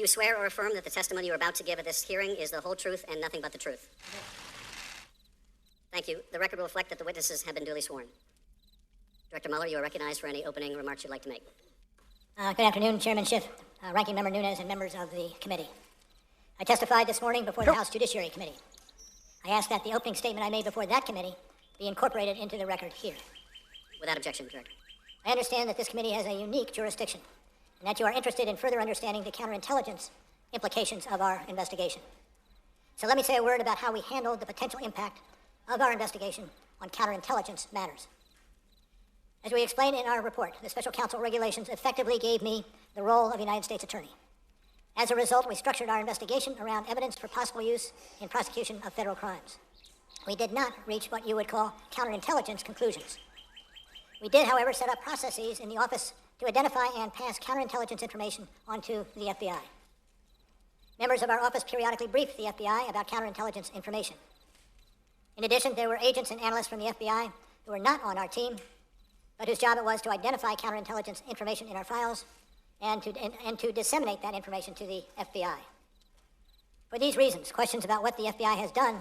Do you swear or affirm that the testimony you are about to give at this hearing is the whole truth and nothing but the truth? Thank you. The record will reflect that the witnesses have been duly sworn. Director Mueller, you are recognized for any opening remarks you'd like to make. Good afternoon, Chairman Schiff, Ranking Member Nunes, and members of the committee. I testified this morning before the House Judiciary Committee. I ask that the opening statement I made before that committee be incorporated into the record here. Without objection, Director. I understand that this committee has a unique jurisdiction and that you are interested in further understanding the counterintelligence implications of our investigation. So let me say a word about how we handled the potential impact of our investigation on counterintelligence matters. As we explained in our report, the Special Counsel regulations effectively gave me the role of United States Attorney. As a result, we structured our investigation around evidence for possible use in prosecution of federal crimes. We did not reach what you would call counterintelligence conclusions. We did, however, set up processes in the office to identify and pass counterintelligence information onto the FBI. Members of our office periodically briefed the FBI about counterintelligence information. In addition, there were agents and analysts from the FBI who were not on our team, but whose job it was to identify counterintelligence information in our files and to disseminate that information to the FBI. For these reasons, questions about what the FBI has done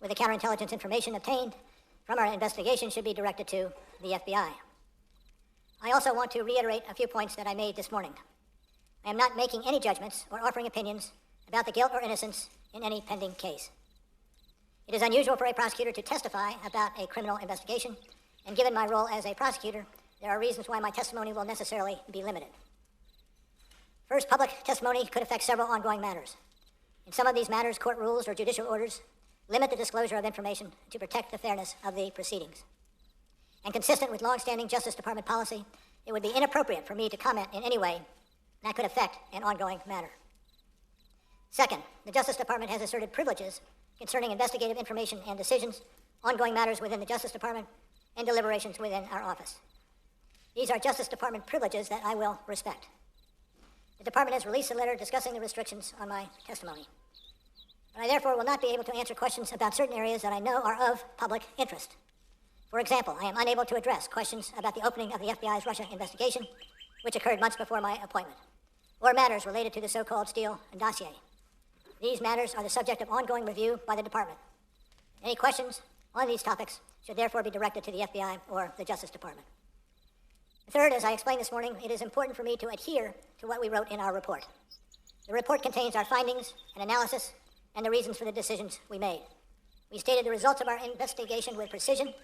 with the counterintelligence information obtained from our investigation should be directed to the FBI. I also want to reiterate a few points that I made this morning. I am not making any judgments or offering opinions about the guilt or innocence in any pending case. It is unusual for a prosecutor to testify about a criminal investigation, and given my role as a prosecutor, there are reasons why my testimony will necessarily be limited. First, public testimony could affect several ongoing matters. In some of these matters, court rules or judicial orders limit the disclosure of information to protect the fairness of the proceedings. And consistent with longstanding Justice Department policy, it would be inappropriate for me to comment in any way that could affect an ongoing matter. Second, the Justice Department has asserted privileges concerning investigative information and decisions, ongoing matters within the Justice Department, and deliberations within our office. These are Justice Department privileges that I will respect. The Department has released a letter discussing the restrictions on my testimony. But I therefore will not be able to answer questions about certain areas that I know are of public interest. For example, I am unable to address questions about the opening of the FBI's Russia investigation, which occurred months before my appointment, or matters related to the so-called Steele dossier. These matters are the subject of ongoing review by the Department. Any questions on these topics should therefore be directed to the FBI or the Justice Department. Third, as I explained this morning, it is important for me to adhere to what we wrote in our report. The report contains our findings and analysis and the reasons for the decisions we made. We stated the results of our investigation with precision.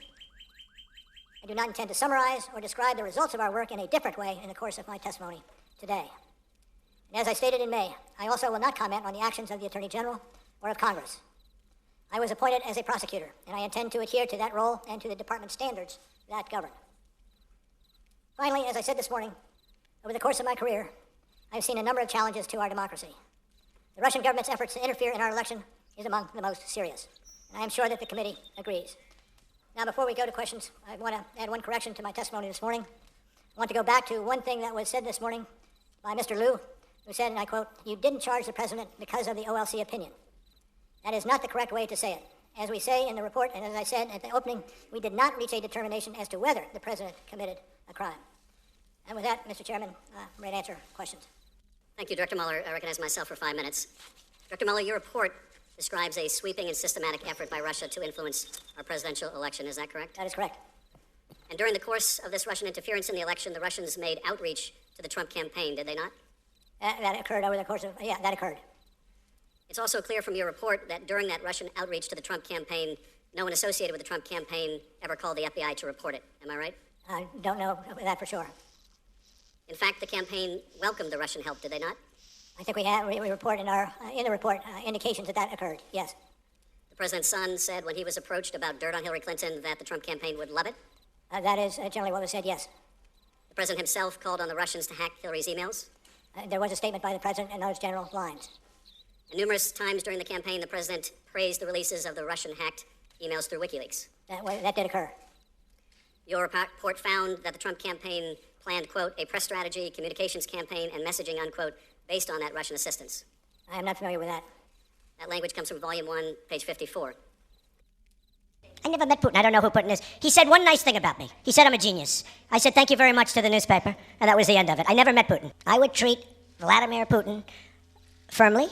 I do not intend to summarize or describe the results of our work in a different way in the course of my testimony today. And as I stated in May, I also will not comment on the actions of the Attorney General or of Congress. I was appointed as a prosecutor, and I intend to adhere to that role and to the Department standards that govern. Finally, as I said this morning, over the course of my career, I've seen a number of challenges to our democracy. The Russian government's efforts to interfere in our election is among the most serious, and I am sure that the committee agrees. Now, before we go to questions, I want to add one correction to my testimony this morning. I want to go back to one thing that was said this morning by Mr. Liu, who said, and I quote, "You didn't charge the president because of the OLC opinion." That is not the correct way to say it. As we say in the report, and as I said at the opening, we did not reach a determination as to whether the president committed a crime. And with that, Mr. Chairman, I'm ready to answer questions. Thank you, Director Mueller. I recognize myself for 5 minutes. Director Mueller, your report describes a sweeping and systematic effort by Russia to influence our presidential election. Is that correct? That is correct. And during the course of this Russian interference in the election, the Russians made outreach to the Trump campaign, did they not? That occurred over the course of, that occurred. It's also clear from your report that during that Russian outreach to the Trump campaign, no one associated with the Trump campaign ever called the FBI to report it. Am I right? I don't know that for sure. In fact, the campaign welcomed the Russian help, did they not? I think we report in the report indications that occurred, yes. The president's son said when he was approached about dirt on Hillary Clinton that the Trump campaign would love it? That is generally what was said, yes. The president himself called on the Russians to hack Hillary's emails? There was a statement by the president in those general lines. And numerous times during the campaign, the president praised the releases of the Russian-hacked emails through WikiLeaks. That did occur. Your report found that the Trump campaign planned, quote, a press strategy, communications campaign, and messaging, unquote, based on that Russian assistance. I am not familiar with that. That language comes from Volume 1, page 54. I never met Putin. I don't know who Putin is. He said one nice thing about me. He said I'm a genius. I said thank you very much to the newspaper, and that was the end of it. I never met Putin. I would treat Vladimir Putin firmly,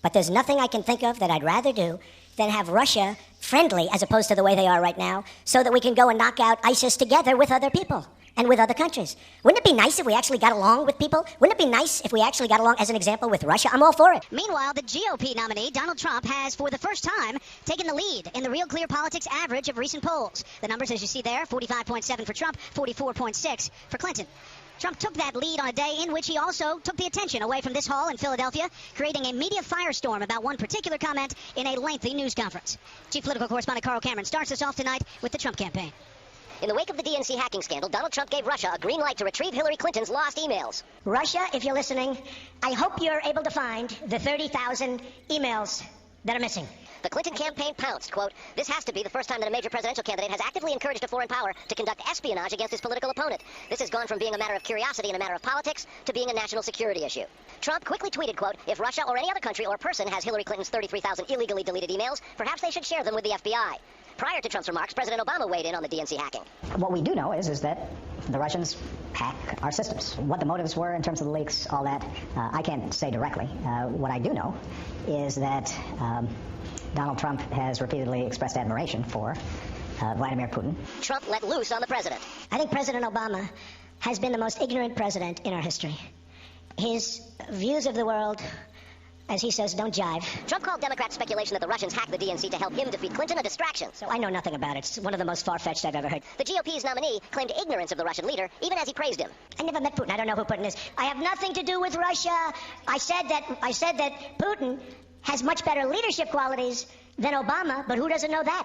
but there's nothing I can think of that I'd rather do than have Russia friendly as opposed to the way they are right now, so that we can go and knock out ISIS together with other people and with other countries. Wouldn't it be nice if we actually got along with people? Wouldn't it be nice if we actually got along, as an example, with Russia? I'm all for it. Meanwhile, the GOP nominee, Donald Trump, has for the first time taken the lead in the Real Clear Politics average of recent polls. The numbers, as you see there, 45.7 for Trump, 44.6 for Clinton. Trump took that lead on a day in which he also took the attention away from this hall in Philadelphia, creating a media firestorm about one particular comment in a lengthy news conference. Chief political correspondent Carl Cameron starts us off tonight with the Trump campaign. In the wake of the DNC hacking scandal, Donald Trump gave Russia a green light to retrieve Hillary Clinton's lost emails. Russia, if you're listening, I hope you're able to find the 30,000 emails that are missing. The Clinton campaign pounced, quote, "This has to be the first time that a major presidential candidate has actively encouraged a foreign power to conduct espionage against his political opponent. This has gone from being a matter of curiosity and a matter of politics to being a national security issue." Trump quickly tweeted, quote, "If Russia or any other country or person has Hillary Clinton's 33,000 illegally deleted emails, perhaps they should share them with the FBI." Prior to Trump's remarks, President Obama weighed in on the DNC hacking. What we do know is that the Russians hack our systems. What the motives were in terms of the leaks, all that, I can't say directly. What I do know is that Donald Trump has repeatedly expressed admiration for Vladimir Putin. Trump let loose on the president. I think President Obama has been the most ignorant president in our history. His views of the world, as he says, don't jive. Trump called Democrats' speculation that the Russians hacked the DNC to help him defeat Clinton a distraction. So I know nothing about it. It's one of the most far-fetched I've ever heard. The GOP's nominee claimed ignorance of the Russian leader, even as he praised him. I never met Putin. I don't know who Putin is. I have nothing to do with Russia. I said that Putin has much better leadership qualities than Obama, but who doesn't know that?